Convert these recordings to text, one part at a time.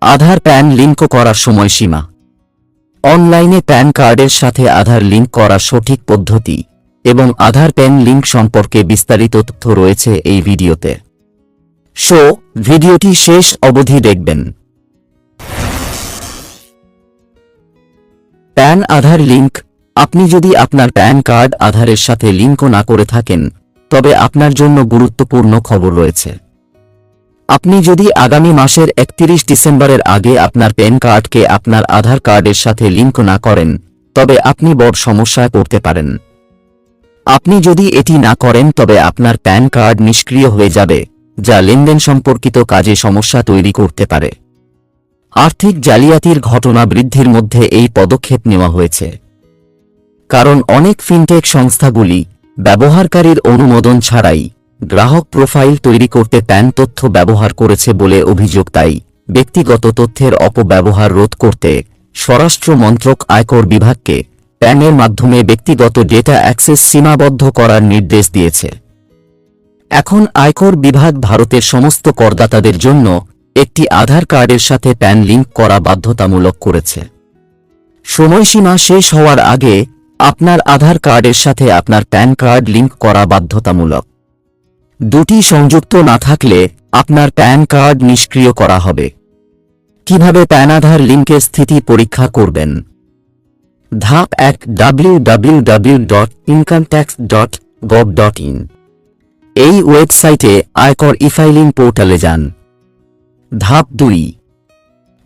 আধার pan link করার সময়সীমা। অনলাইনে প্যান কার্ডের সাথে আধার লিঙ্ক করার সঠিক পদ্ধতি এবং আধার প্যান লিঙ্ক সম্পর্কে বিস্তারিত তথ্য রয়েছে এই ভিডিওতে। ভিডিওটি শেষ অবধি দেখবেন। প্যান আধার লিঙ্ক। আপনি যদি আপনার প্যান কার্ড আধারের সাথে লিঙ্ক না করে থাকেন, তবে আপনার জন্য গুরুত্বপূর্ণ খবর রয়েছে। আপনি যদি আগামী মাসের 31 ডিসেম্বরের আগে আপনার প্যান কার্ডকে আপনার আধার কার্ডের সাথে লিঙ্ক না করেন, তবে আপনি বড় সমস্যায় পড়তে পারেন। আপনি যদি এটি না করেন, তবে আপনার প্যান কার্ড নিষ্ক্রিয় হয়ে যাবে, যা লেনদেন সম্পর্কিত কাজে সমস্যা তৈরি করতে পারে। আর্থিক জালিয়াতির ঘটনা বৃদ্ধির মধ্যে এই পদক্ষেপ নেওয়া হয়েছে, কারণ অনেক ফিনটেক সংস্থাগুলি ব্যবহারকারীর অনুমোদন ছাড়াই গ্রাহক প্রোফাইল তৈরি করতে প্যান তথ্য ব্যবহার করেছে বলে অভিযোগ। তাই ব্যক্তিগত তথ্যের অপব্যবহার রোধ করতে স্বরাষ্ট্র মন্ত্রক আয়কর বিভাগকে প্যানের মাধ্যমে ব্যক্তিগত ডেটা অ্যাক্সেস সীমাবদ্ধ করার নির্দেশ দিয়েছে। এখন আয়কর বিভাগ ভারতের সমস্ত করদাতাদের জন্য একটি আধার কার্ডের সাথে প্যান লিঙ্ক করা বাধ্যতামূলক করেছে। সময়সীমা শেষ হওয়ার আগে আপনার আধার কার্ডের সাথে আপনার প্যান কার্ড লিঙ্ক করা বাধ্যতামূলক। দুটি সংযুক্ত না থাকলে আপনার প্যান কার্ড নিষ্ক্রিয় করা হবে। কিভাবে প্যান আধার লিঙ্কের স্থিতি পরীক্ষা করবেন? ধাপ 1, www.incometax.gov.in। এই ওয়েবসাইটে আয়কর ই-ফাইলিং পোর্টালে যান। ধাপ 2,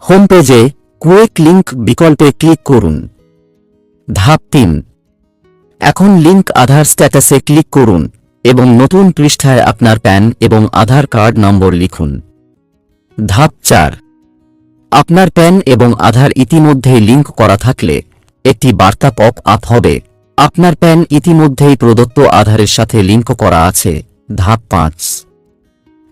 হোম পেজে কুইক লিঙ্ক বিকল্পে ক্লিক করুন। ধাপ 3, এখন লিঙ্ক আধার স্ট্যাটাসে ক্লিক করুন এবং নতুন পৃষ্ঠায় আপনার প্যান এবং আধার কার্ড নম্বর লিখুন। ধাপ 4, আপনার প্যান এবং আধার ইতিমধ্যেই লিঙ্ক করা থাকলে একটি বার্তা পপ আপ হবে, আপনার প্যান ইতিমধ্যেই প্রদত্ত আধারের সাথে লিঙ্ক করা আছে। ধাপ 5,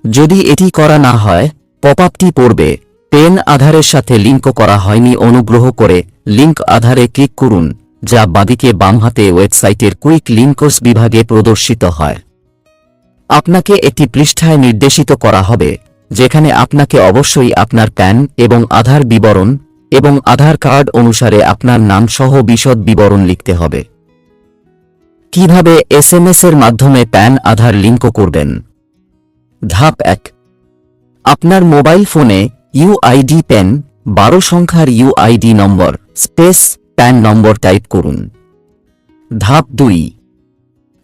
যদি এটি করা না হয়, পপ আপটি পড়বে, প্যান আধারের সাথে লিঙ্ক করা হয়নি, অনুগ্রহ করে লিঙ্ক আধারে ক্লিক করুন, যা বাদিকে বাম হাতে ওয়েবসাইটের কুইক লিঙ্কস বিভাগে প্রদর্শিত হয়। আপনাকে একটি পৃষ্ঠায় নির্দেশিত করা হবে, যেখানে আপনাকে অবশ্যই আপনার প্যান এবং আধার বিবরণ এবং আধার কার্ড অনুসারে আপনার নাম সহ বিশদ বিবরণ লিখতে হবে। কিভাবে SMS এর মাধ্যমে প্যান আধার লিঙ্ক করবেন? ধাপ 1, আপনার মোবাইল ফোনে UID প্যান 12 সংখ্যার UID নম্বর স্পেস প্যান নম্বর টাইপ করুন। ধাপ 2,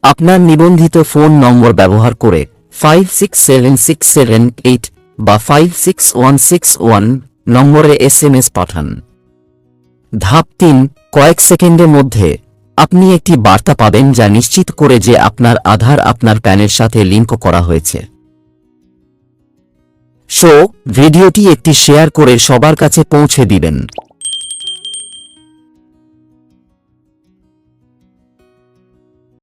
আপনার নিবন্ধিত ফোন নম্বর ব্যবহার করে 567678 বা 56161 নম্বরে SMS পাঠান। ধাপ 3, কয়েক সেকেন্ডের মধ্যে আপনি একটি বার্তা পাবেন যা নিশ্চিত করে যে আপনার আধার আপনার প্যানের সাথে লিঙ্ক করা হয়েছে। ভিডিওটি একটি শেয়ার করে সবার কাছে পৌঁছে দিবেন।